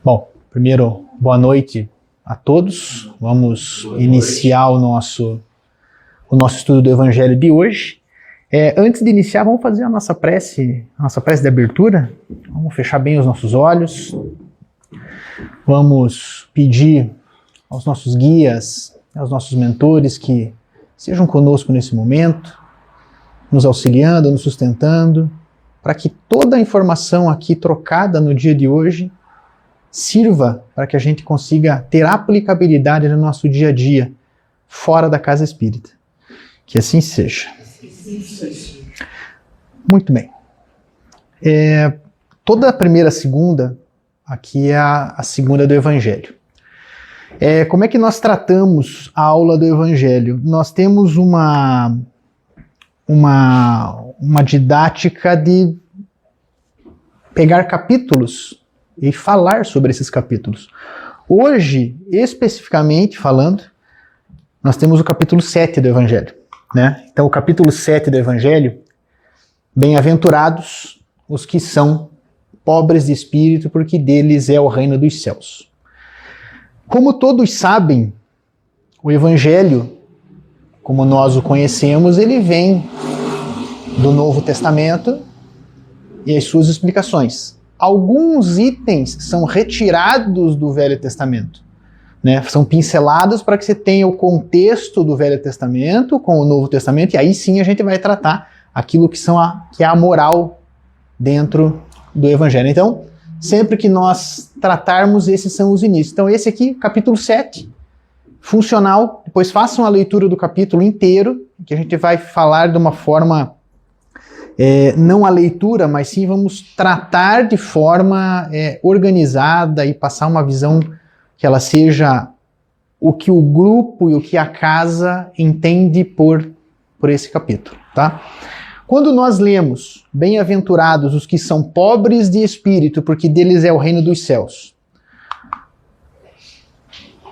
Bom, primeiro, boa noite a todos. Vamos iniciar o nosso estudo do Evangelho de hoje. Antes de iniciar, vamos fazer a nossa prece de abertura. Vamos fechar bem os nossos olhos. Vamos pedir aos nossos guias, aos nossos mentores que sejam conosco nesse momento, nos auxiliando, nos sustentando, para que toda a informação aqui trocada no dia de hoje sirva para que a gente consiga ter aplicabilidade no nosso dia a dia, fora da casa espírita. Que assim seja. Muito bem. Toda a primeira segunda, aqui é a segunda do Evangelho. Como é que nós tratamos a aula do Evangelho? Nós temos uma didática de pegar capítulos e falar sobre esses capítulos. Hoje, especificamente falando, nós temos o capítulo 7 do Evangelho, né? Então, o capítulo 7 do Evangelho, bem-aventurados os que são pobres de espírito, porque deles é o reino dos céus. Como todos sabem, o Evangelho, como nós o conhecemos, ele vem do Novo Testamento e as suas explicações. Alguns itens são retirados do Velho Testamento, né? São pincelados para que você tenha o contexto do Velho Testamento com o Novo Testamento, e aí sim a gente vai tratar aquilo que é a moral dentro do Evangelho. Então, sempre que nós tratarmos, esses são os inícios. Então, esse aqui, capítulo 7, funcional. Depois façam a leitura do capítulo inteiro, que a gente vai falar de uma forma, não a leitura, mas sim vamos tratar de forma organizada e passar uma visão que ela seja o que o grupo e o que a casa entende por esse capítulo, tá? Quando nós lemos, bem-aventurados os que são pobres de espírito, porque deles é o reino dos céus,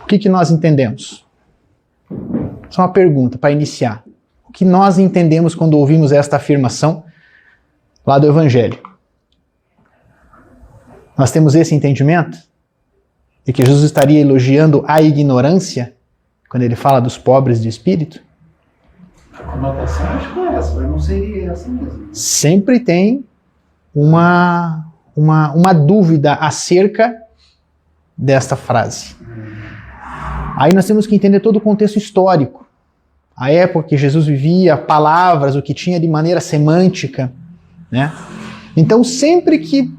o que nós entendemos? Só uma pergunta para iniciar. O que nós entendemos quando ouvimos esta afirmação lá do Evangelho? Nós temos esse entendimento? De que Jesus estaria elogiando a ignorância quando ele fala dos pobres de espírito? A conotação acho que é essa, mas não seria essa mesmo. Sempre tem uma dúvida acerca desta frase. Aí nós temos que entender todo o contexto histórico. A época que Jesus vivia, palavras, o que tinha de maneira semântica, né? Então, sempre que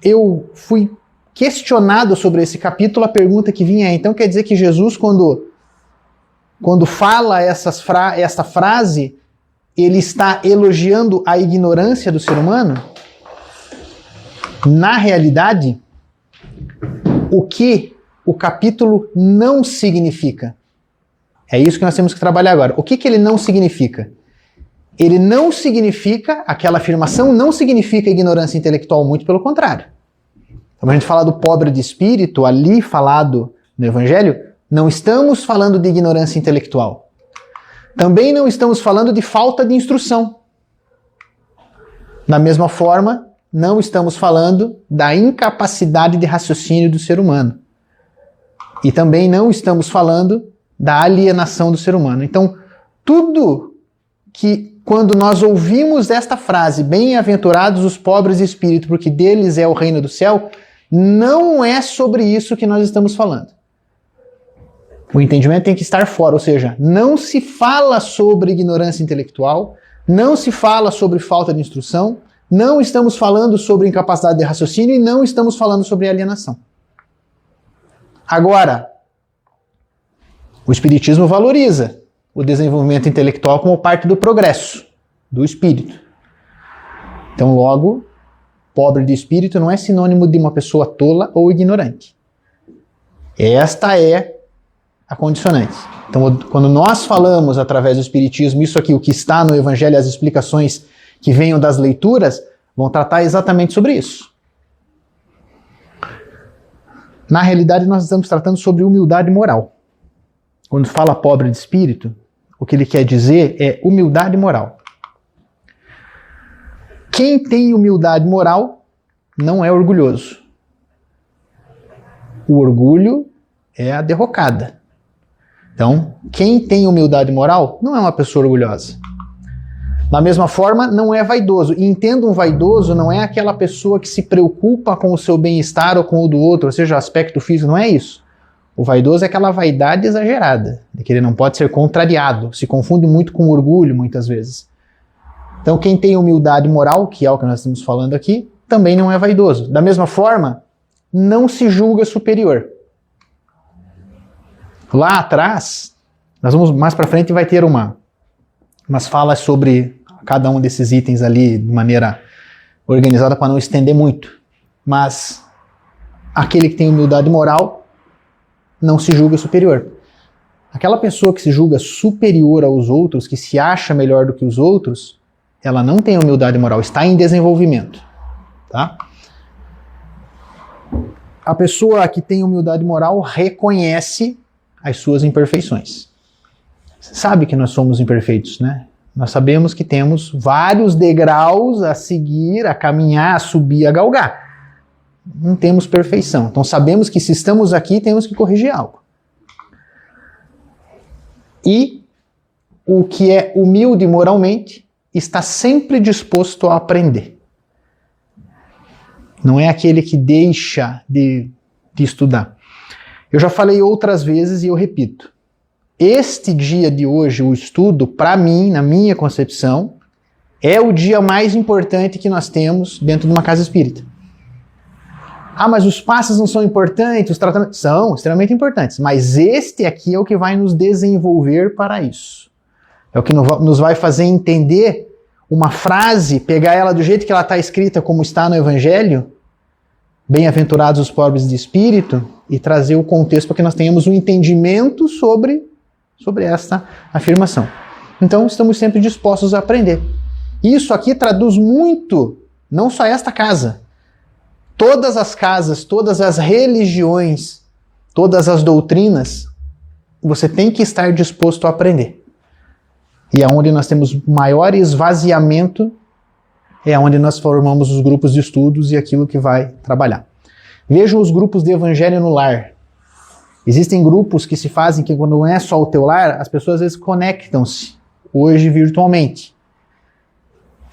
eu fui questionado sobre esse capítulo, a pergunta que vinha é, então quer dizer que Jesus, quando fala esta frase, ele está elogiando a ignorância do ser humano? Na realidade, o que o capítulo não significa? É isso que nós temos que trabalhar agora. O que ele não significa? Ele não significa, aquela afirmação não significa ignorância intelectual, muito pelo contrário. Quando a gente fala do pobre de espírito, ali falado no Evangelho, não estamos falando de ignorância intelectual. Também não estamos falando de falta de instrução. Da mesma forma, não estamos falando da incapacidade de raciocínio do ser humano. E também não estamos falando da alienação do ser humano. Então, tudo que, quando nós ouvimos esta frase, bem-aventurados os pobres de espírito, porque deles é o reino do céu, não é sobre isso que nós estamos falando. O entendimento tem que estar fora, ou seja, não se fala sobre ignorância intelectual, não se fala sobre falta de instrução, não estamos falando sobre incapacidade de raciocínio e não estamos falando sobre alienação. Agora, o Espiritismo valoriza o desenvolvimento intelectual como parte do progresso do espírito. Então, logo, pobre de espírito não é sinônimo de uma pessoa tola ou ignorante. Esta é a condicionante. Então, quando nós falamos através do Espiritismo, isso aqui, o que está no Evangelho, as explicações que venham das leituras, vão tratar exatamente sobre isso. Na realidade, nós estamos tratando sobre humildade moral. Quando fala pobre de espírito, o que ele quer dizer é humildade moral. Quem tem humildade moral não é orgulhoso. O orgulho é a derrocada. Então, quem tem humildade moral não é uma pessoa orgulhosa. Da mesma forma, não é vaidoso. E entenda, um vaidoso não é aquela pessoa que se preocupa com o seu bem-estar ou com o do outro, ou seja, o aspecto físico, não é isso. O vaidoso é aquela vaidade exagerada, de que ele não pode ser contrariado, se confunde muito com orgulho muitas vezes. Então, quem tem humildade moral, que é o que nós estamos falando aqui, também não é vaidoso. Da mesma forma, não se julga superior. Lá atrás, nós vamos mais para frente, vai ter umas falas sobre cada um desses itens ali de maneira organizada para não estender muito. Mas aquele que tem humildade moral não se julga superior. Aquela pessoa que se julga superior aos outros, que se acha melhor do que os outros, ela não tem humildade moral, está em desenvolvimento. Tá? A pessoa que tem humildade moral reconhece as suas imperfeições. Você sabe que nós somos imperfeitos, né? Nós sabemos que temos vários degraus a seguir, a caminhar, a subir, a galgar. Não temos perfeição. Então sabemos que se estamos aqui, temos que corrigir algo. E o que é humilde moralmente está sempre disposto a aprender. Não é aquele que deixa de estudar. Eu já falei outras vezes e eu repito. Este dia de hoje, o estudo, para mim, na minha concepção, é o dia mais importante que nós temos dentro de uma casa espírita. Ah, mas os passos não são importantes, os tratamentos são extremamente importantes, mas este aqui é o que vai nos desenvolver para isso. É o que nos vai fazer entender uma frase, pegar ela do jeito que ela está escrita, como está no Evangelho, bem-aventurados os pobres de espírito, e trazer o contexto para que nós tenhamos um entendimento sobre esta afirmação. Então, estamos sempre dispostos a aprender. Isso aqui traduz muito, não só esta casa, todas as casas, todas as religiões, todas as doutrinas, você tem que estar disposto a aprender. E aonde nós temos maior esvaziamento é onde nós formamos os grupos de estudos e aquilo que vai trabalhar. Vejam os grupos de Evangelho no Lar. Existem grupos que se fazem que quando não é só o teu lar, as pessoas às vezes conectam-se, hoje virtualmente.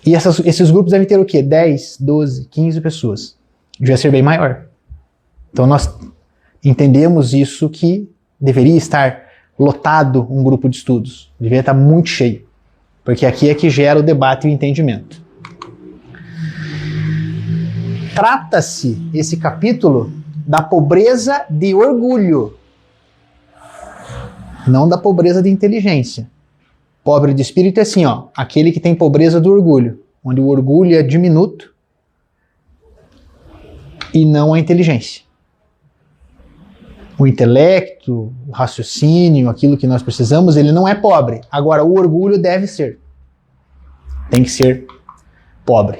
E esses grupos devem ter o quê? 10, 12, 15 pessoas. Devia ser bem maior. Então nós entendemos isso, que deveria estar lotado um grupo de estudos. Deveria estar muito cheio. Porque aqui é que gera o debate e o entendimento. Trata-se esse capítulo da pobreza de orgulho, não da pobreza de inteligência. Pobre de espírito é assim, ó, aquele que tem pobreza do orgulho, onde o orgulho é diminuto e não a inteligência. O intelecto, o raciocínio, aquilo que nós precisamos, ele não é pobre. Agora, o orgulho deve ser. Tem que ser pobre.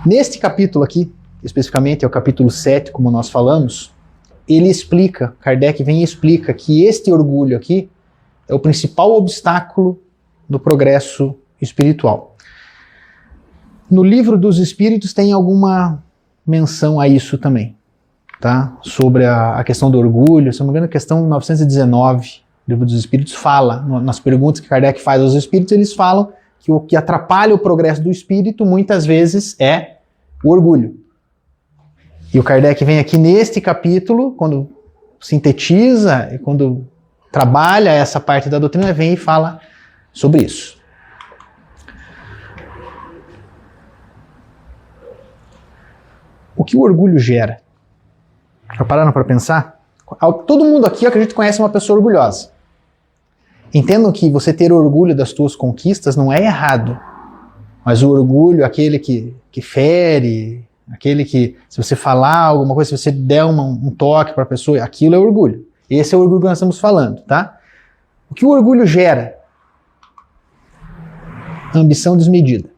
Neste capítulo aqui, especificamente é o capítulo 7, como nós falamos, ele explica, Kardec vem e explica que este orgulho aqui é o principal obstáculo do progresso espiritual. No Livro dos Espíritos tem alguma menção a isso também, tá? Sobre a questão do orgulho, se não me engano, a questão 919 do Livro dos Espíritos fala, nas perguntas que Kardec faz aos espíritos, eles falam que o que atrapalha o progresso do espírito muitas vezes é o orgulho. E o Kardec vem aqui neste capítulo, quando sintetiza e quando trabalha essa parte da doutrina, vem e fala sobre isso. O que o orgulho gera? Já pararam para pensar? Todo mundo aqui, eu acredito, conhece uma pessoa orgulhosa. Entendam que você ter orgulho das tuas conquistas não é errado. Mas o orgulho, aquele que fere, aquele que, se você falar alguma coisa, se você der um toque para a pessoa, aquilo é orgulho. Esse é o orgulho que nós estamos falando, tá? O que o orgulho gera? Ambição desmedida.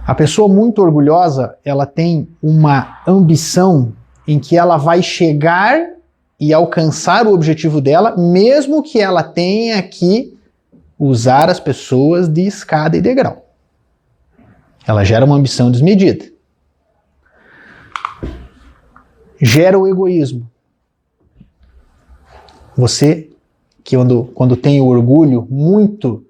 A pessoa muito orgulhosa, ela tem uma ambição em que ela vai chegar e alcançar o objetivo dela, mesmo que ela tenha que usar as pessoas de escada e degrau. Ela gera uma ambição desmedida. Gera o egoísmo. Você, que quando tem o orgulho muito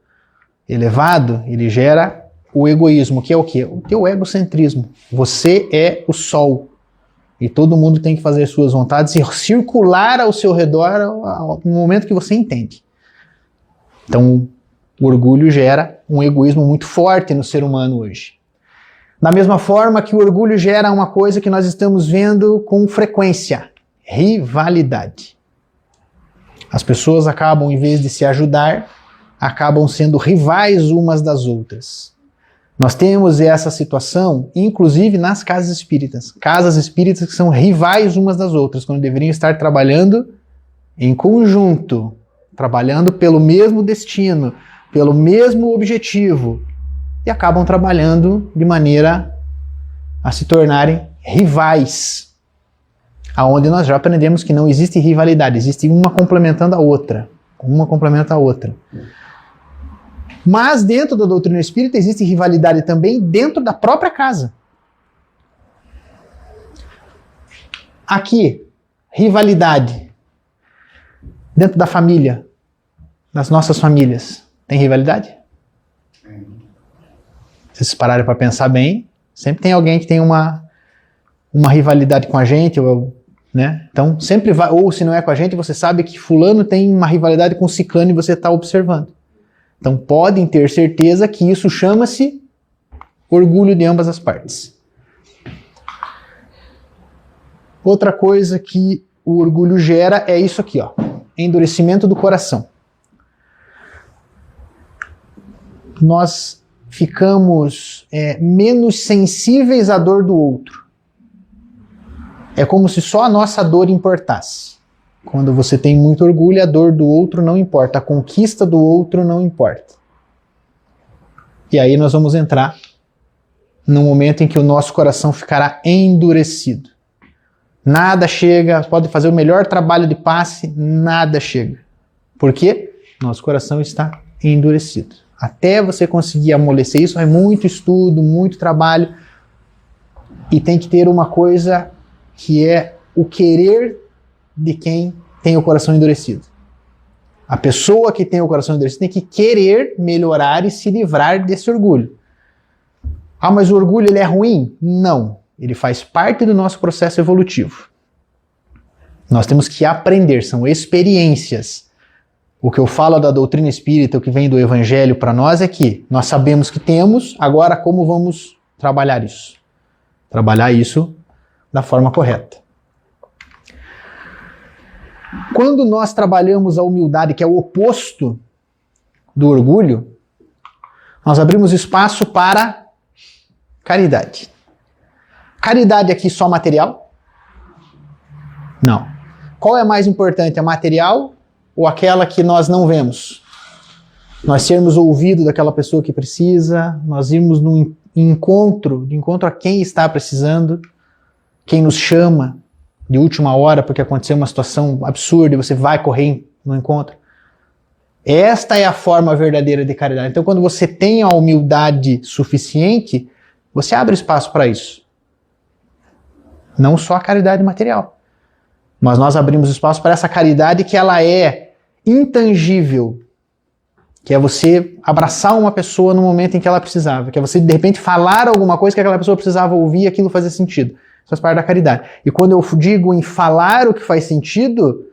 elevado, ele gera o egoísmo, que é o quê? O teu egocentrismo. Você é o sol. E todo mundo tem que fazer suas vontades e circular ao seu redor no momento que você entende. Então, o orgulho gera um egoísmo muito forte no ser humano hoje. Da mesma forma que o orgulho gera uma coisa que nós estamos vendo com frequência: rivalidade. As pessoas acabam, em vez de se ajudar, acabam sendo rivais umas das outras. Nós temos essa situação, inclusive nas casas espíritas. Casas espíritas que são rivais umas das outras, quando deveriam estar trabalhando em conjunto, trabalhando pelo mesmo destino, pelo mesmo objetivo, e acabam trabalhando de maneira a se tornarem rivais. Aonde nós já aprendemos que não existe rivalidade, existe uma complementando a outra. Uma complementa a outra. Mas dentro da doutrina espírita existe rivalidade também dentro da própria casa. Aqui, rivalidade dentro da família, das nossas famílias. Tem rivalidade? Se vocês pararem para pensar bem, sempre tem alguém que tem uma rivalidade com a gente, né? Então, sempre vai, ou se não é com a gente, você sabe que fulano tem uma rivalidade com ciclano e você está observando. Então, podem ter certeza que isso chama-se orgulho de ambas as partes. Outra coisa que o orgulho gera é isso aqui, ó, endurecimento do coração. Nós ficamos menos sensíveis à dor do outro. É como se só a nossa dor importasse. Quando você tem muito orgulho, a dor do outro não importa, a conquista do outro não importa. E aí nós vamos entrar no momento em que o nosso coração ficará endurecido. Nada chega, pode fazer o melhor trabalho de passe, nada chega. Por quê? Nosso coração está endurecido. Até você conseguir amolecer isso, é muito estudo, muito trabalho. E tem que ter uma coisa que é o querer de quem tem o coração endurecido. A pessoa que tem o coração endurecido tem que querer melhorar e se livrar desse orgulho. Ah, mas o orgulho ele é ruim? Não. Ele faz parte do nosso processo evolutivo. Nós temos que aprender, são experiências. O que eu falo da doutrina espírita, o que vem do evangelho para nós é que nós sabemos que temos, agora como vamos trabalhar isso? Trabalhar isso da forma correta. Quando nós trabalhamos a humildade, que é o oposto do orgulho, nós abrimos espaço para caridade. Caridade aqui só material? Não. Qual é mais importante, a material ou aquela que nós não vemos? Nós sermos ouvidos daquela pessoa que precisa, nós irmos num encontro, de encontro a quem está precisando, quem nos chama de última hora porque aconteceu uma situação absurda e você vai correr no encontro. Esta é a forma verdadeira de caridade. Então, quando você tem a humildade suficiente, você abre espaço para isso. Não só a caridade material. Mas nós abrimos espaço para essa caridade que ela é intangível. Que é você abraçar uma pessoa no momento em que ela precisava. Que é você, de repente, falar alguma coisa que aquela pessoa precisava ouvir e aquilo fazia sentido. Isso faz parte da caridade. E quando eu digo em falar o que faz sentido,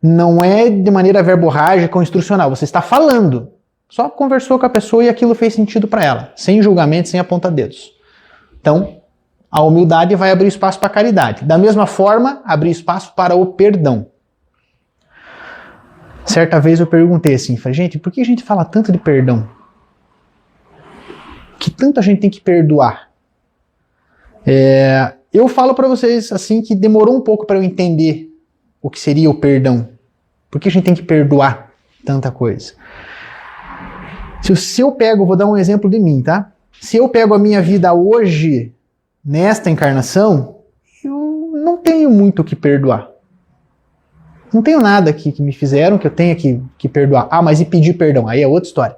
não é de maneira verborrágica ou instrucional. Você está falando. Só conversou com a pessoa e aquilo fez sentido para ela. Sem julgamento, sem aponta-dedos. Então, a humildade vai abrir espaço para a caridade. Da mesma forma, abrir espaço para o perdão. Certa vez eu perguntei assim, falei, gente, por que a gente fala tanto de perdão? Que tanto a gente tem que perdoar? Eu falo para vocês assim que demorou um pouco para eu entender o que seria o perdão. Por que a gente tem que perdoar tanta coisa? Se eu pego, vou dar um exemplo de mim, tá? Se eu pego a minha vida hoje, nesta encarnação, eu não tenho muito o que perdoar. Não tenho nada aqui que me fizeram que eu tenha que perdoar. Ah, mas e pedir perdão? Aí é outra história.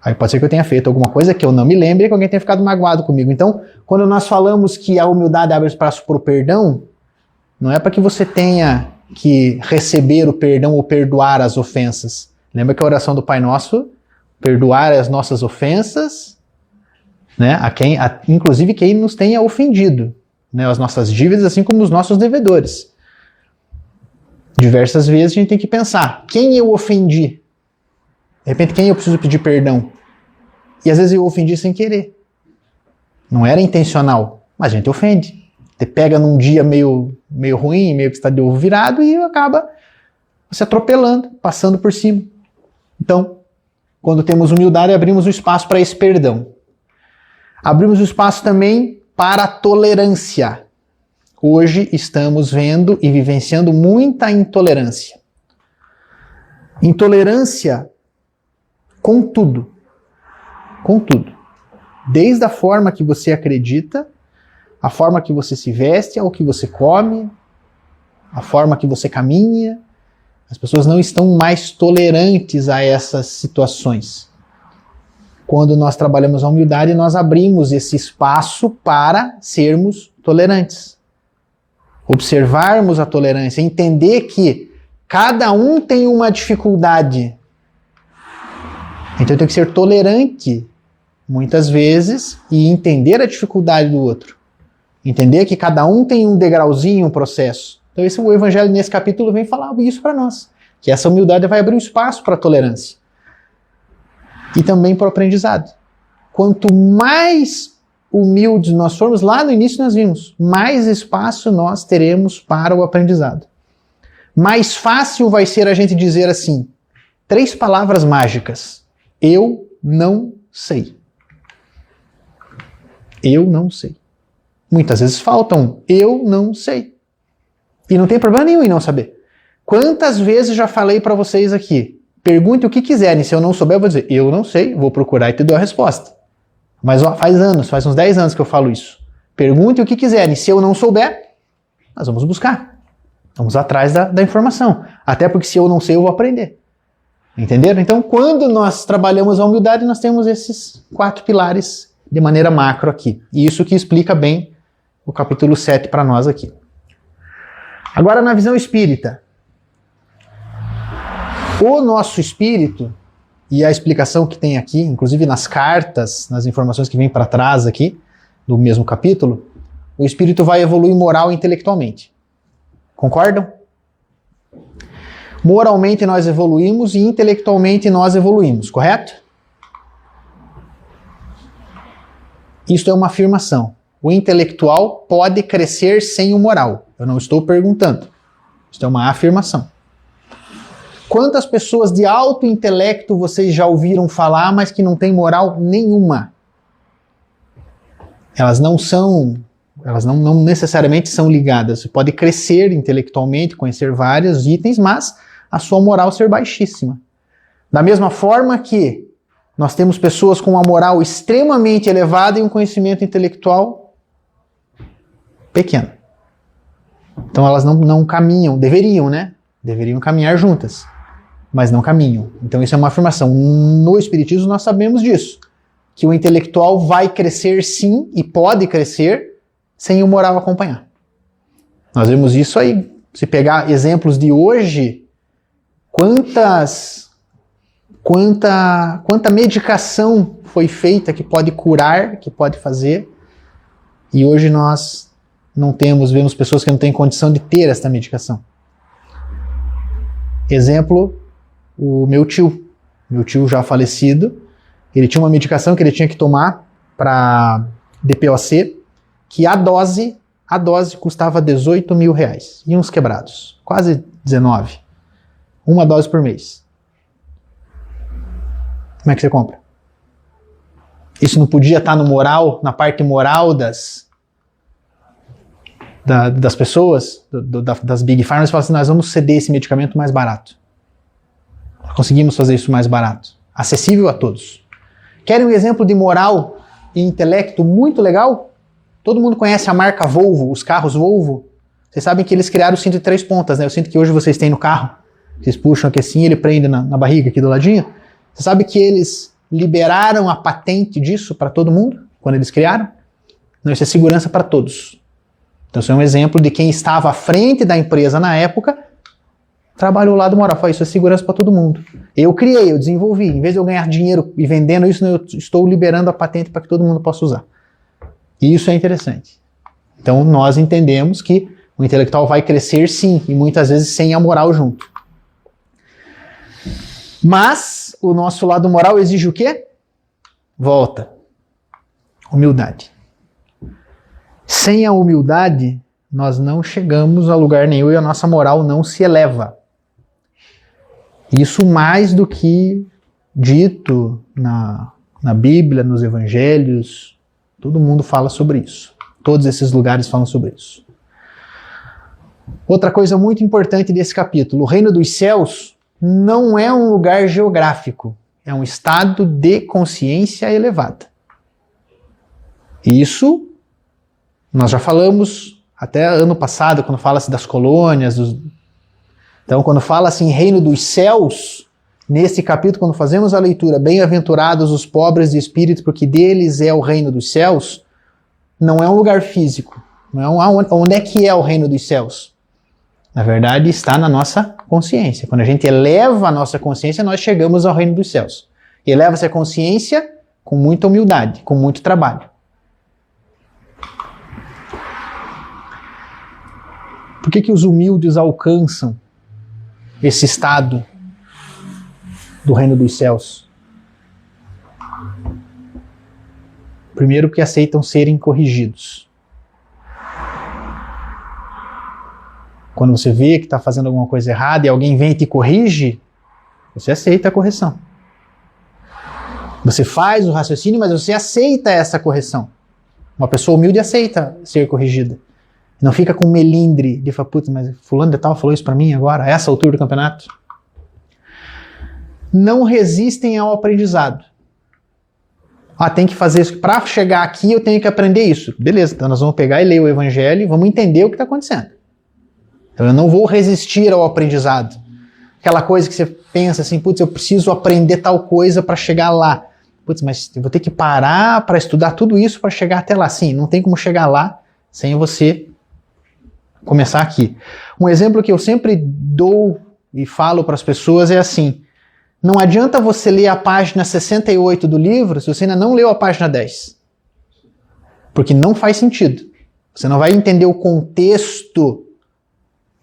Aí pode ser que eu tenha feito alguma coisa que eu não me lembre e que alguém tenha ficado magoado comigo. Então, quando nós falamos que a humildade abre espaço para o perdão, não é para que você tenha que receber o perdão ou perdoar as ofensas. Lembra que a oração do Pai Nosso, perdoar as nossas ofensas, né, inclusive quem nos tenha ofendido, né, as nossas dívidas, assim como os nossos devedores. Diversas vezes a gente tem que pensar, quem eu ofendi? De repente, quem eu preciso pedir perdão? E às vezes eu ofendi sem querer. Não era intencional, mas a gente ofende. Você pega num dia meio ruim, meio que está de ovo virado e acaba se atropelando, passando por cima. Então, quando temos humildade, abrimos o espaço para esse perdão. Abrimos o espaço também para a tolerância. Hoje estamos vendo e vivenciando muita intolerância. Intolerância com tudo. Com tudo. Desde a forma que você acredita, a forma que você se veste, ao que você come, a forma que você caminha. As pessoas não estão mais tolerantes a essas situações. Quando nós trabalhamos a humildade, nós abrimos esse espaço para sermos tolerantes. Observarmos a tolerância, entender que cada um tem uma dificuldade. Então eu tenho que ser tolerante, muitas vezes, e entender a dificuldade do outro. Entender que cada um tem um degrauzinho, um processo. Então o Evangelho nesse capítulo vem falar isso para nós. Que essa humildade vai abrir um espaço para a tolerância. E também para o aprendizado. Quanto mais humildes nós formos, lá no início nós vimos, mais espaço nós teremos para o aprendizado. Mais fácil vai ser a gente dizer assim, 3 palavras mágicas. Eu não sei. Eu não sei. Muitas vezes faltam eu não sei. E não tem problema nenhum em não saber. Quantas vezes já falei para vocês aqui, pergunte o que quiserem, se eu não souber eu vou dizer, eu não sei, vou procurar e te dou a resposta. Mas ó, faz uns 10 anos que eu falo isso. Pergunte o que quiserem, se eu não souber, nós vamos buscar. Vamos atrás da informação. Até porque se eu não sei, eu vou aprender. Entenderam? Então, quando nós trabalhamos a humildade, nós temos esses 4 pilares de maneira macro aqui. E isso que explica bem o capítulo 7 para nós aqui. Agora, na visão espírita. O nosso espírito, e a explicação que tem aqui, inclusive nas cartas, nas informações que vêm para trás aqui, do mesmo capítulo, o espírito vai evoluir moral e intelectualmente. Concordam? Moralmente nós evoluímos e intelectualmente nós evoluímos, correto? Isto é uma afirmação. O intelectual pode crescer sem o moral. Eu não estou perguntando. Isto é uma afirmação. Quantas pessoas de alto intelecto vocês já ouviram falar, mas que não têm moral nenhuma? Elas não necessariamente são ligadas. Você pode crescer intelectualmente, conhecer vários itens, mas a sua moral ser baixíssima. Da mesma forma que nós temos pessoas com uma moral extremamente elevada e um conhecimento intelectual pequeno. Então elas não caminham, deveriam, né? Deveriam caminhar juntas, mas não caminham. Então isso é uma afirmação. No Espiritismo nós sabemos disso, que o intelectual vai crescer sim, e pode crescer, sem o moral acompanhar. Nós vemos isso aí. Se pegar exemplos de hoje, quanta medicação foi feita que pode curar, que pode fazer, e hoje nós não vemos pessoas que não têm condição de ter esta medicação. Exemplo, o meu tio já falecido, ele tinha uma medicação que ele tinha que tomar para DPOC, que a dose custava R$18 mil, e uns quebrados, quase 19. Uma dose por mês. Como é que você compra? Isso não podia estar no moral, na parte moral das pessoas, das Big Pharma, e falam assim, nós vamos ceder esse medicamento mais barato. Conseguimos fazer isso mais barato. Acessível a todos. Querem um exemplo de moral e intelecto muito legal? Todo mundo conhece a marca Volvo, os carros Volvo. Vocês sabem que eles criaram o cinto de 3 pontas, né? O cinto que hoje vocês têm no carro. Vocês puxam aqui assim, ele prende na barriga aqui do ladinho. Você sabe que eles liberaram a patente disso para todo mundo, quando eles criaram? Não, isso é segurança para todos. Então, isso é um exemplo de quem estava à frente da empresa na época, trabalhou o lado moral. Falou, isso é segurança para todo mundo. Eu criei, eu desenvolvi. Em vez de eu ganhar dinheiro e vendendo isso, eu estou liberando a patente para que todo mundo possa usar. E isso é interessante. Então, nós entendemos que o intelectual vai crescer sim, e muitas vezes sem a moral junto. Mas o nosso lado moral exige o quê? Volta. Humildade. Sem a humildade, nós não chegamos a lugar nenhum e a nossa moral não se eleva. Isso mais do que dito na Bíblia, nos Evangelhos, todo mundo fala sobre isso. Todos esses lugares falam sobre isso. Outra coisa muito importante desse capítulo, o reino dos céus não é um lugar geográfico, é um estado de consciência elevada. Isso nós já falamos até ano passado, quando fala-se das colônias. Então, quando fala-se em reino dos céus, nesse capítulo, quando fazemos a leitura, bem-aventurados os pobres de espírito, porque deles é o reino dos céus, não é um lugar físico. Não é onde é que é o reino dos céus? Na verdade, está na nossa consciência. Quando a gente eleva a nossa consciência, nós chegamos ao reino dos céus. E eleva-se a consciência com muita humildade, com muito trabalho. Por que os humildes alcançam esse estado do reino dos céus? Primeiro, porque aceitam serem corrigidos. Quando você vê que está fazendo alguma coisa errada e alguém vem e te corrige, você aceita a correção. Você faz o raciocínio, mas você aceita essa correção. Uma pessoa humilde aceita ser corrigida. Não fica com melindre de falar, putz, mas fulano de tal falou isso pra mim agora, a essa altura do campeonato. Não resistem ao aprendizado. Tem que fazer isso. Para chegar aqui eu tenho que aprender isso. Beleza, então nós vamos pegar e ler o Evangelho e vamos entender o que está acontecendo. Então eu não vou resistir ao aprendizado. Aquela coisa que você pensa assim, putz, eu preciso aprender tal coisa para chegar lá. Putz, mas eu vou ter que parar para estudar tudo isso para chegar até lá. Sim, não tem como chegar lá sem você começar aqui. Um exemplo que eu sempre dou e falo para as pessoas é assim: não adianta você ler a página 68 do livro se você ainda não leu a página 10. Porque não faz sentido. Você não vai entender o contexto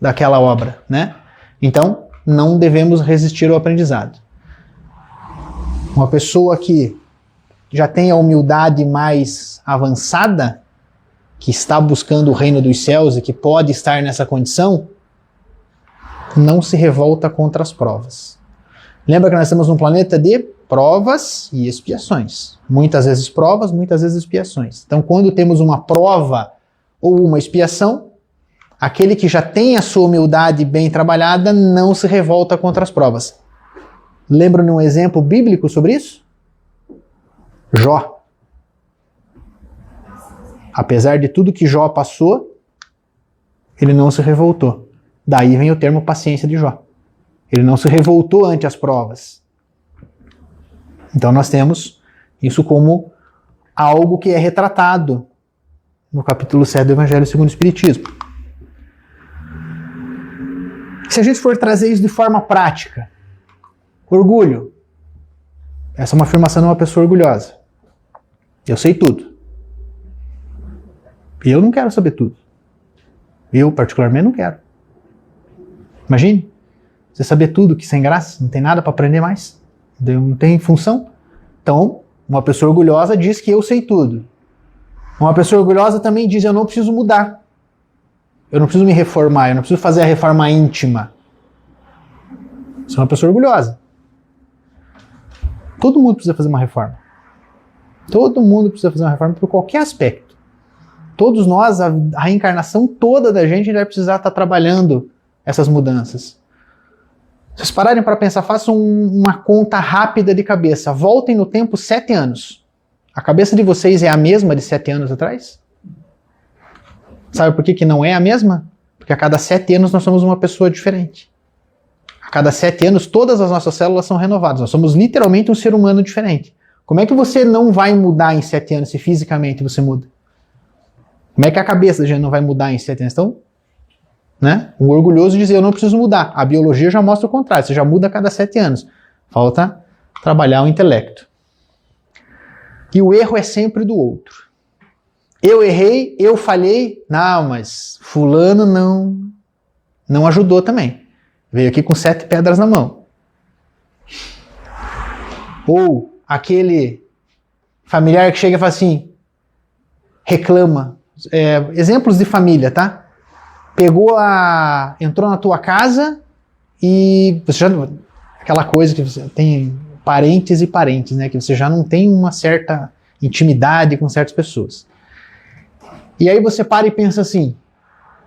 daquela obra, né? Então, não devemos resistir ao aprendizado. Uma pessoa que já tem a humildade mais avançada, que está buscando o reino dos céus e que pode estar nessa condição, não se revolta contra as provas. Lembra que nós estamos num planeta de provas e expiações. Muitas vezes provas, muitas vezes expiações. Então, quando temos uma prova ou uma expiação, aquele que já tem a sua humildade bem trabalhada não se revolta contra as provas. Lembra de um exemplo bíblico sobre isso? Jó. Apesar de tudo que Jó passou, ele não se revoltou. Daí vem o termo paciência de Jó. Ele não se revoltou ante as provas. Então nós temos isso como algo que é retratado no capítulo 7 do Evangelho segundo o Espiritismo. Se a gente for trazer isso de forma prática, orgulho. Essa é uma afirmação de uma pessoa orgulhosa. Eu sei tudo. E eu não quero saber tudo. Eu, particularmente, não quero. Imagine, você saber tudo que sem graça, não tem nada para aprender mais, não tem função. Então, uma pessoa orgulhosa diz que eu sei tudo. Uma pessoa orgulhosa também diz, eu não preciso mudar. Eu não preciso me reformar, eu não preciso fazer a reforma íntima. Você é uma pessoa orgulhosa. Todo mundo precisa fazer uma reforma. Todo mundo precisa fazer uma reforma por qualquer aspecto. Todos nós, a reencarnação toda da gente vai precisar estar trabalhando essas mudanças. Se vocês pararem para pensar, façam uma conta rápida de cabeça. Voltem no tempo 7 anos. A cabeça de vocês é a mesma de 7 anos atrás? Sabe por que não é a mesma? Porque a cada 7 anos nós somos uma pessoa diferente. A cada 7 anos todas as nossas células são renovadas. Nós somos literalmente um ser humano diferente. Como é que você não vai mudar em 7 anos se fisicamente você muda? Como é que a cabeça da gente não vai mudar em 7 anos? Então, né? O orgulhoso diz, eu não preciso mudar. A biologia já mostra o contrário, você já muda a cada 7 anos. Falta trabalhar o intelecto. E o erro é sempre do outro. Eu errei, eu falhei, não, mas fulano não ajudou também. Veio aqui com 7 pedras na mão. Ou aquele familiar que chega e fala assim, reclama. Exemplos de família, tá? Entrou na tua casa e você já, aquela coisa que você tem parentes e parentes, né? Que você já não tem uma certa intimidade com certas pessoas. E aí você para e pensa assim,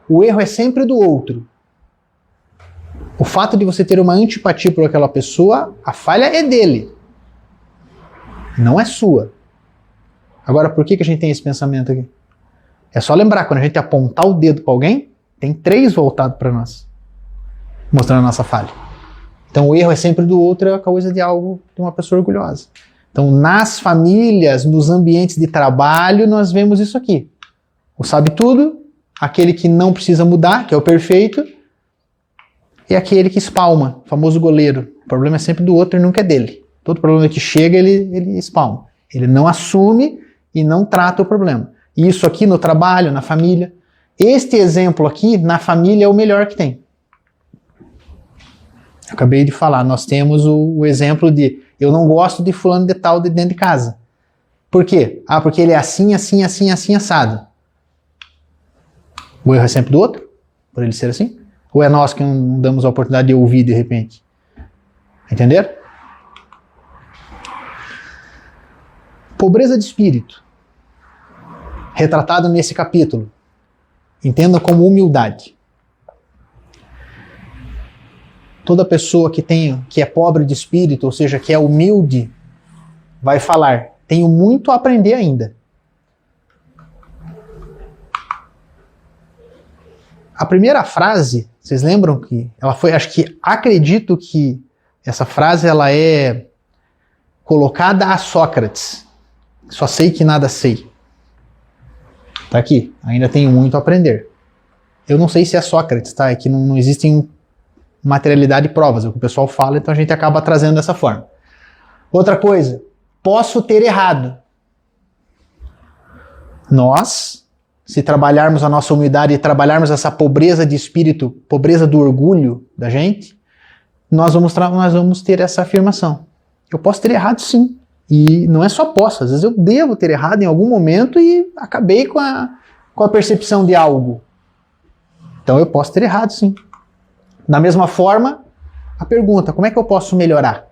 o erro é sempre do outro. O fato de você ter uma antipatia por aquela pessoa, a falha é dele. Não é sua. Agora, por que a gente tem esse pensamento aqui? É só lembrar, quando a gente apontar o dedo para alguém, tem 3 voltados para nós, mostrando a nossa falha. Então o erro é sempre do outro, é a causa de algo de uma pessoa orgulhosa. Então nas famílias, nos ambientes de trabalho, nós vemos isso aqui. O sabe tudo, aquele que não precisa mudar, que é o perfeito, e aquele que espalma, o famoso goleiro. O problema é sempre do outro e nunca é dele. Todo problema que chega, ele espalma. Ele não assume e não trata o problema. E isso aqui no trabalho, na família. Este exemplo aqui, na família, é o melhor que tem. Eu acabei de falar, nós temos o exemplo de eu não gosto de fulano de tal de dentro de casa. Por quê? Porque ele é assim, assim, assim, assim, assado. O erro é sempre do outro? Por ele ser assim? Ou é nós que não damos a oportunidade de ouvir de repente? Entenderam? Pobreza de espírito. Retratado nesse capítulo. Entenda como humildade. Toda pessoa que é pobre de espírito, ou seja, que é humilde, vai falar, tenho muito a aprender ainda. A primeira frase, vocês lembram que ela foi, acredito que essa frase ela é colocada a Sócrates. Só sei que nada sei. Tá aqui, ainda tenho muito a aprender. Eu não sei se é Sócrates, tá? É que não existem materialidade e provas, é o que o pessoal fala, então a gente acaba trazendo dessa forma. Outra coisa, posso ter errado. Nós, se trabalharmos a nossa humildade e trabalharmos essa pobreza de espírito, pobreza do orgulho da gente, nós vamos ter essa afirmação. Eu posso ter errado sim. E não é só posso, às vezes eu devo ter errado em algum momento e acabei com a percepção de algo. Então eu posso ter errado sim. Da mesma forma, a pergunta, como é que eu posso melhorar?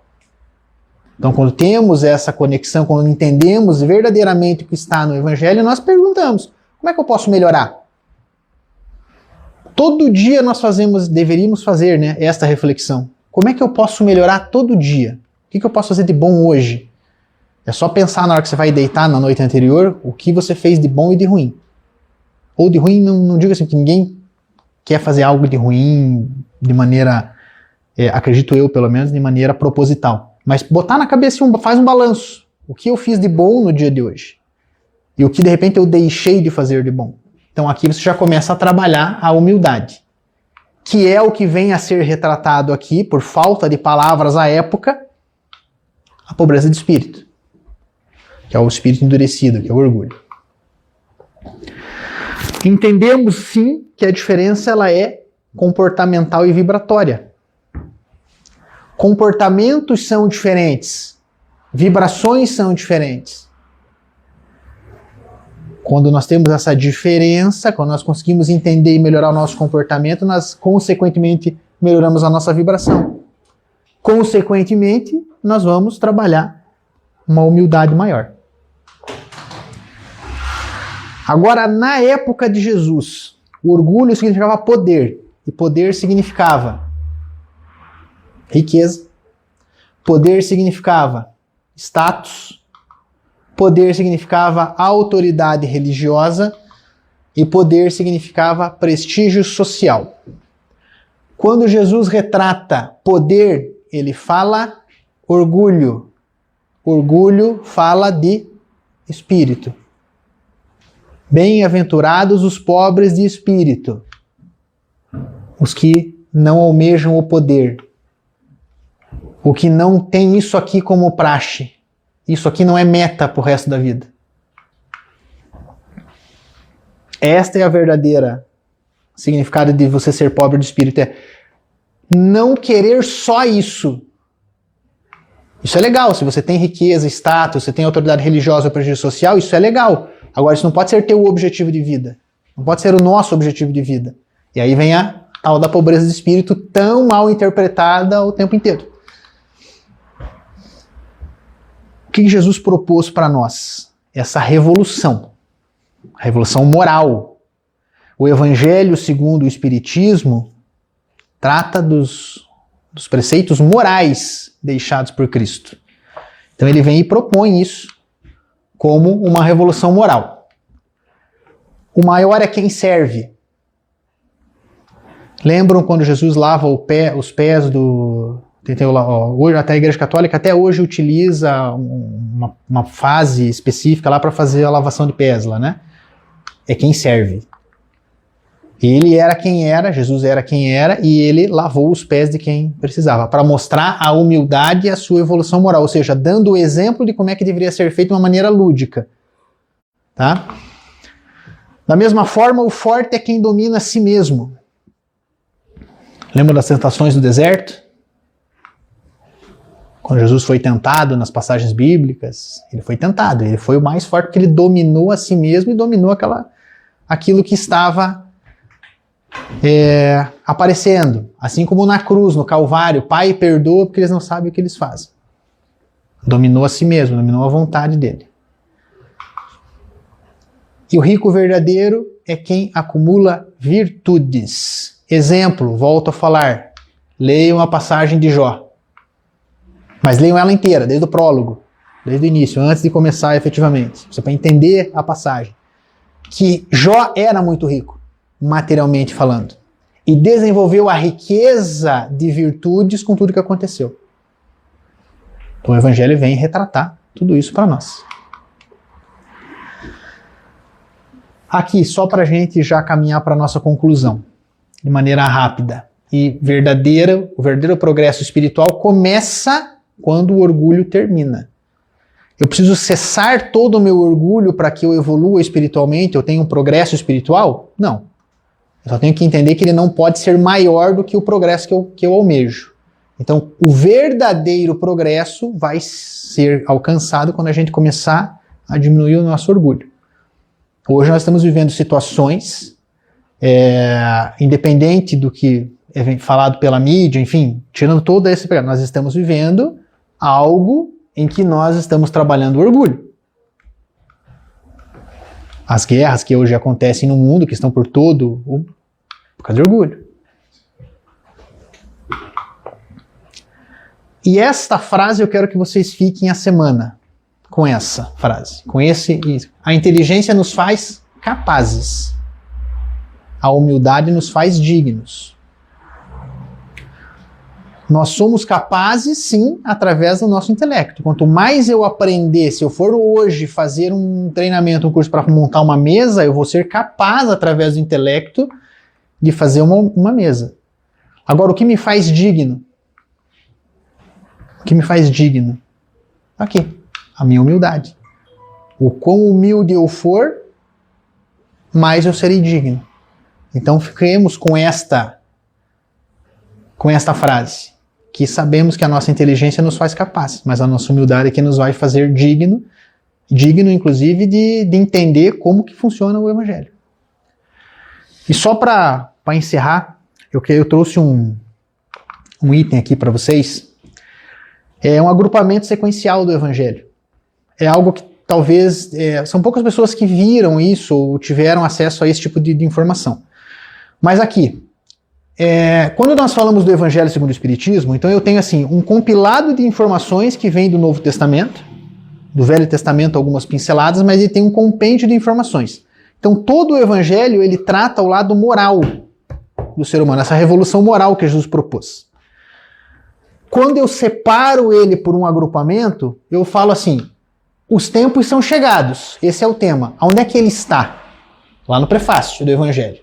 Então quando temos essa conexão, quando entendemos verdadeiramente o que está no Evangelho, nós perguntamos, como é que eu posso melhorar? Todo dia nós deveríamos fazer, né, esta reflexão. Como é que eu posso melhorar todo dia? O que eu posso fazer de bom hoje? É só pensar na hora que você vai deitar na noite anterior, o que você fez de bom e de ruim. Ou de ruim, não digo assim, que ninguém quer fazer algo de ruim de maneira, acredito eu pelo menos, de maneira proposital. Mas botar na cabeça, faz um balanço. O que eu fiz de bom no dia de hoje? E o que de repente eu deixei de fazer de bom? Então aqui você já começa a trabalhar a humildade. Que é o que vem a ser retratado aqui, por falta de palavras à época, a pobreza de espírito. Que é o espírito endurecido, que é o orgulho. Entendemos sim que a diferença ela é comportamental e vibratória. Comportamentos são diferentes, vibrações são diferentes. Quando nós temos essa diferença, quando nós conseguimos entender e melhorar o nosso comportamento, nós consequentemente melhoramos a nossa vibração. Consequentemente, nós vamos trabalhar uma humildade maior. Agora, na época de Jesus, o orgulho significava poder, e poder significava riqueza, poder significava status, poder significava autoridade religiosa e poder significava prestígio social. Quando Jesus retrata poder, ele fala orgulho. orgulho fala de espírito. Bem-aventurados os pobres de espírito, os que não almejam o poder, o que não tem isso aqui como praxe. Isso aqui não é meta para o resto da vida. Esta é a verdadeira significado de você ser pobre de espírito. É não querer só isso. Isso é legal. Se você tem riqueza, status, você tem autoridade religiosa ou prestígio social, isso é legal. Agora, isso não pode ser teu objetivo de vida. Não pode ser o nosso objetivo de vida. E aí vem a tal da pobreza de espírito tão mal interpretada o tempo inteiro. O que Jesus propôs para nós? Essa revolução. A revolução moral. O Evangelho, segundo o Espiritismo, trata dos preceitos morais deixados por Cristo. Então ele vem e propõe isso como uma revolução moral. O maior é quem serve. Lembram quando Jesus lava os pés do... Hoje, até a Igreja Católica até hoje utiliza uma fase específica lá para fazer a lavação de pés lá, né? É quem serve. Ele era quem era, Jesus era quem era, e ele lavou os pés de quem precisava, para mostrar a humildade e a sua evolução moral, ou seja, dando o exemplo de como é que deveria ser feito de uma maneira lúdica. Tá? Da mesma forma, o forte é quem domina a si mesmo. Lembra das tentações do deserto? Quando Jesus foi tentado nas passagens bíblicas, ele foi tentado, ele foi o mais forte porque ele dominou a si mesmo e dominou aquilo que estava aparecendo. Assim como na cruz, no Calvário, Pai, perdoa porque eles não sabem o que eles fazem. Dominou a si mesmo, dominou a vontade dele. E o rico verdadeiro é quem acumula virtudes. Exemplo, volto a falar, leiam a passagem de Jó. Mas leiam ela inteira, desde o prólogo, desde o início, antes de começar efetivamente. Você para entender a passagem. Que Jó era muito rico, materialmente falando. E desenvolveu a riqueza de virtudes com tudo que aconteceu. Então o Evangelho vem retratar tudo isso para nós. Aqui, só para a gente já caminhar para a nossa conclusão, de maneira rápida. E o verdadeiro progresso espiritual começa quando o orgulho termina. Eu preciso cessar todo o meu orgulho para que eu evolua espiritualmente, eu tenha um progresso espiritual? Não. Eu só tenho que entender que ele não pode ser maior do que o progresso que eu almejo. Então, o verdadeiro progresso vai ser alcançado quando a gente começar a diminuir o nosso orgulho. Hoje nós estamos vivendo situações, independente do que é falado pela mídia, enfim, tirando todo esse pecado, nós estamos vivendo algo em que nós estamos trabalhando o orgulho. As guerras que hoje acontecem no mundo, que estão por todo o mundo, por causa de orgulho. E esta frase eu quero que vocês fiquem a semana com essa frase, com esse. A inteligência nos faz capazes. A humildade nos faz dignos. Nós somos capazes, sim, através do nosso intelecto. Quanto mais eu aprender, se eu for hoje fazer um treinamento, um curso para montar uma mesa, eu vou ser capaz, através do intelecto, de fazer uma mesa. Agora, o que me faz digno? O que me faz digno? Aqui, a minha humildade. O quão humilde eu for, mais eu serei digno. Então, fiquemos com esta frase. Que sabemos que a nossa inteligência nos faz capazes, mas a nossa humildade é que nos vai fazer digno inclusive de entender como que funciona o Evangelho. E só para encerrar, eu trouxe um item aqui para vocês, é um agrupamento sequencial do Evangelho. É algo que talvez, são poucas pessoas que viram isso ou tiveram acesso a esse tipo de informação. Mas aqui, quando nós falamos do Evangelho segundo o Espiritismo, então eu tenho assim um compilado de informações que vem do Novo Testamento, do Velho Testamento algumas pinceladas, mas ele tem um compêndio de informações. Então todo o Evangelho ele trata o lado moral do ser humano, essa revolução moral que Jesus propôs. quando eu separo ele por um agrupamento, eu falo assim, os tempos são chegados, esse é o tema. Onde é que ele está? Lá no prefácio do Evangelho.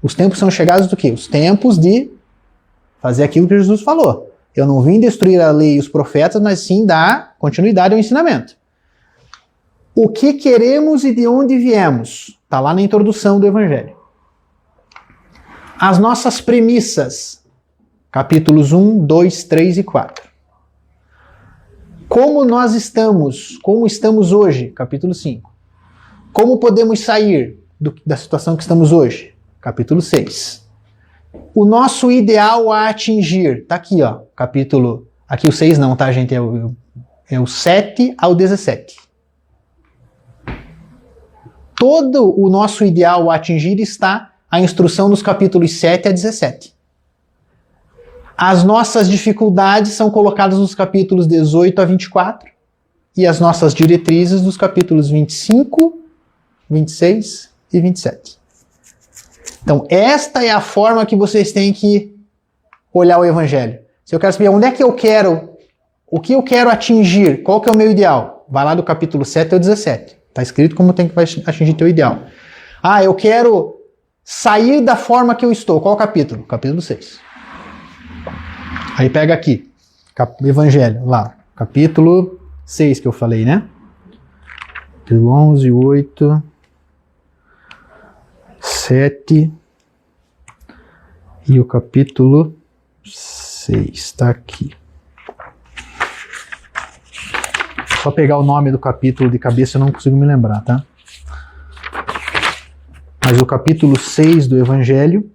Os tempos são chegados do quê? Os tempos de fazer aquilo que Jesus falou. Eu não vim destruir a lei e os profetas, mas sim dar continuidade ao ensinamento. O que queremos e de onde viemos? Está lá na introdução do Evangelho. As nossas premissas, capítulos 1, 2, 3 e 4. Como nós estamos, como estamos hoje, capítulo 5. Como podemos sair da situação que estamos hoje, capítulo 6. O ideal a atingir, está aqui, ó, capítulo, aqui o 6 não, tá, gente, é o 7 ao 17. Todo o nosso ideal a atingir está a instrução dos capítulos 7 a 17. As nossas dificuldades são colocadas nos capítulos 18 a 24 e as nossas diretrizes nos capítulos 25, 26 e 27. Então, esta é a forma que vocês têm que olhar o Evangelho. Se eu quero saber onde é que eu quero, o que eu quero atingir, qual que é o meu ideal, vai lá do capítulo 7 ao 17. Está escrito como tem que atingir teu ideal. Ah, eu quero sair da forma que eu estou. Qual capítulo? Capítulo 6. Aí pega aqui, Evangelho, lá, capítulo 6 que eu falei, né? Capítulo 11, 8, 7 e o capítulo 6, está aqui. Só pegar o nome do capítulo de cabeça eu não consigo me lembrar, tá? Mas o capítulo 6 do Evangelho,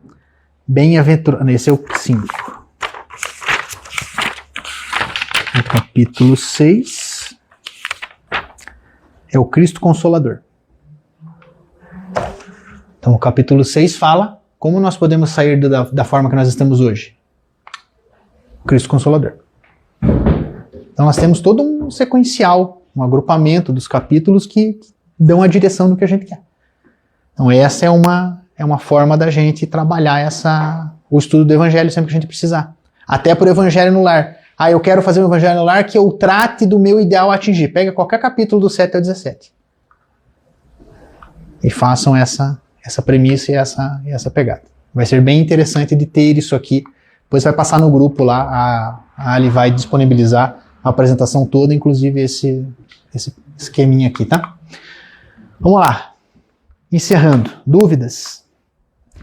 bem-aventurado, esse é o 5. O capítulo 6 é o Cristo Consolador. Então o capítulo 6 fala como nós podemos sair da forma que nós estamos hoje. Cristo Consolador. Então nós temos todo um sequencial, um agrupamento dos capítulos que dão a direção do que a gente quer. Então essa é uma forma da gente trabalhar o estudo do Evangelho sempre que a gente precisar. Até por Evangelho no Lar. Ah, eu quero fazer um Evangelho no Lar que eu trate do meu ideal a atingir. Pega qualquer capítulo do 7 ao 17. E façam essa premissa e essa pegada. Vai ser bem interessante de ter isso aqui. Depois vai passar no grupo lá, a Ali vai disponibilizar a apresentação toda, inclusive esse esqueminha aqui, tá? Vamos lá. Encerrando. Dúvidas?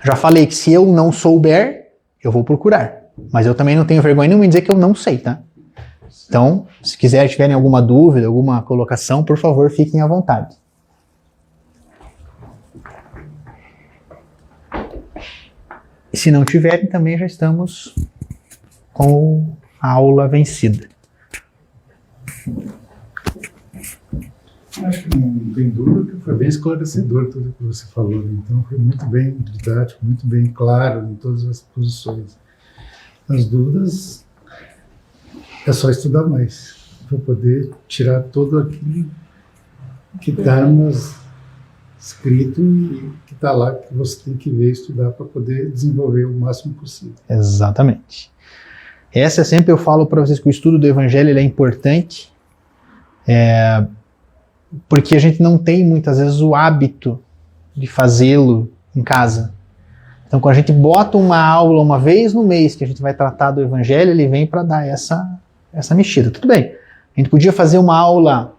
Já falei que se eu não souber, eu vou procurar. Mas eu também não tenho vergonha nenhuma em dizer que eu não sei, tá? Então, se tiverem alguma dúvida, alguma colocação, por favor, fiquem à vontade. E se não tiverem, também já estamos com a aula vencida. Acho que não tem dúvida que foi bem esclarecedor tudo que você falou. Então, foi muito bem didático, muito bem claro em todas as posições. As dúvidas é só estudar mais para poder tirar tudo aquilo que está escrito e que está lá, que você tem que ver e estudar para poder desenvolver o máximo possível. Exatamente. Essa sempre eu falo para vocês que o estudo do Evangelho ele é importante, porque a gente não tem muitas vezes o hábito de fazê-lo em casa. Então, quando a gente bota uma aula uma vez no mês que a gente vai tratar do Evangelho, ele vem para dar essa mexida. Tudo bem, a gente podia fazer uma aula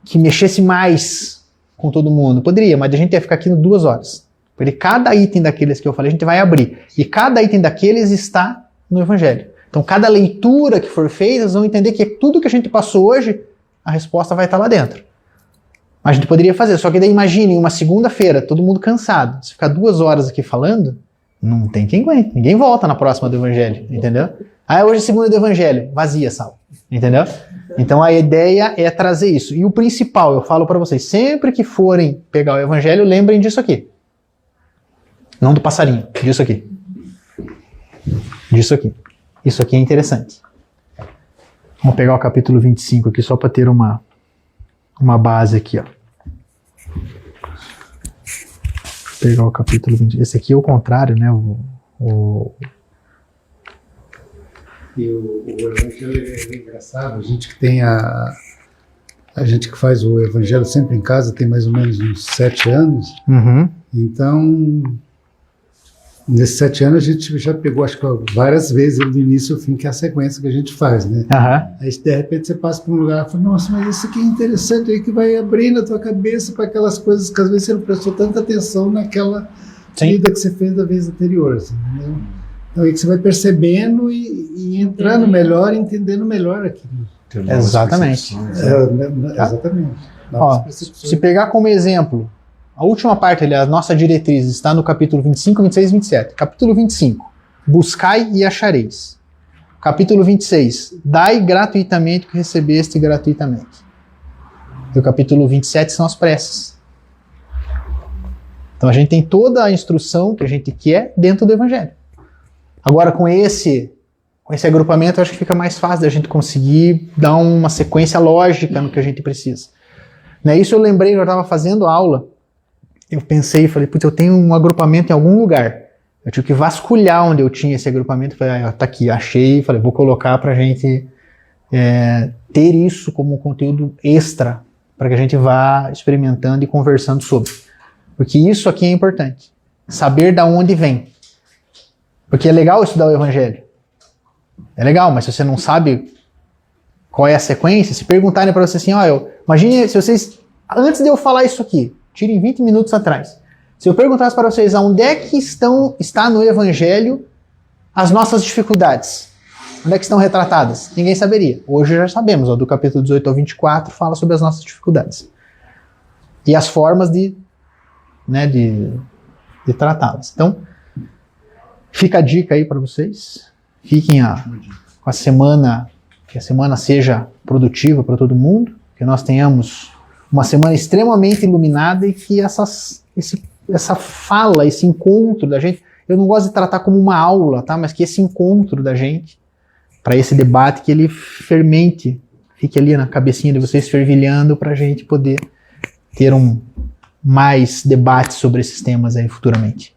que mexesse mais com todo mundo. Poderia, mas a gente ia ficar aqui 2 horas. Porque cada item daqueles que eu falei, a gente vai abrir. E cada item daqueles está no Evangelho. Então, cada leitura que for feita, vocês vão entender que tudo que a gente passou hoje, a resposta vai estar lá dentro. Mas a gente poderia fazer, só que daí imagine uma segunda-feira, todo mundo cansado. Se ficar 2 horas aqui falando, não tem quem aguente. Ninguém volta na próxima do Evangelho, entendeu? Ah, hoje é segunda do Evangelho, vazia a sala, entendeu? Então a ideia é trazer isso. E o principal, eu falo para vocês, sempre que forem pegar o Evangelho, lembrem disso aqui. Não do passarinho, disso aqui. Disso aqui. Isso aqui é interessante. Vamos pegar o capítulo 25 aqui só para ter uma base aqui, ó. Vou pegar o capítulo 20. Esse aqui é o contrário, né? E o evangelho é engraçado, a gente que tem a gente que faz o evangelho sempre em casa tem mais ou menos uns 7 anos, então nesses 7 anos a gente já pegou, acho que várias vezes do início ao fim, que é a sequência que a gente faz, né? Aí de repente você passa por um lugar e fala, nossa, mas isso aqui é interessante, aí que vai abrindo a tua cabeça para aquelas coisas que às vezes você não prestou tanta atenção naquela vida que você fez da vez anterior, assim, entendeu? Então aí que você vai percebendo e entrando melhor, entendendo melhor aquilo. Exatamente. Exatamente. Ó, se pegar como exemplo, a última parte ali, a nossa diretriz, está no capítulo 25, 26 e 27. Capítulo 25, buscai e achareis. Capítulo 26, dai gratuitamente o que recebeste gratuitamente. E o capítulo 27 são as preces. Então a gente tem toda a instrução que a gente quer dentro do Evangelho. Agora com esse agrupamento, eu acho que fica mais fácil da gente conseguir dar uma sequência lógica no que a gente precisa. Né? Isso eu lembrei, eu estava fazendo aula, eu pensei, falei, putz, eu tenho um agrupamento em algum lugar. Eu tive que vasculhar onde eu tinha esse agrupamento, falei, tá aqui, achei, falei, vou colocar para a gente ter isso como um conteúdo extra, para que a gente vá experimentando e conversando sobre. Porque isso aqui é importante, saber da onde vem. Porque é legal estudar o Evangelho. É legal, mas se você não sabe qual é a sequência, se perguntarem para você assim, imagine se vocês, antes de eu falar isso aqui, tirem 20 minutos atrás, se eu perguntasse para vocês onde é que está no Evangelho as nossas dificuldades, onde é que estão retratadas, ninguém saberia. Hoje já sabemos, do capítulo 18 ao 24 fala sobre as nossas dificuldades. E as formas de tratá-las. Então, fica a dica aí para vocês. Fiquem com a semana, que a semana seja produtiva para todo mundo, que nós tenhamos uma semana extremamente iluminada e que essa fala, esse encontro da gente, eu não gosto de tratar como uma aula, tá? Mas que esse encontro da gente, para esse debate, que ele fermente, fique ali na cabecinha de vocês fervilhando para a gente poder ter mais debates sobre esses temas aí futuramente.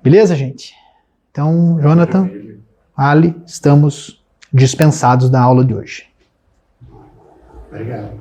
Beleza, gente? Então, Jonathan, Ali, estamos dispensados da aula de hoje. Obrigado.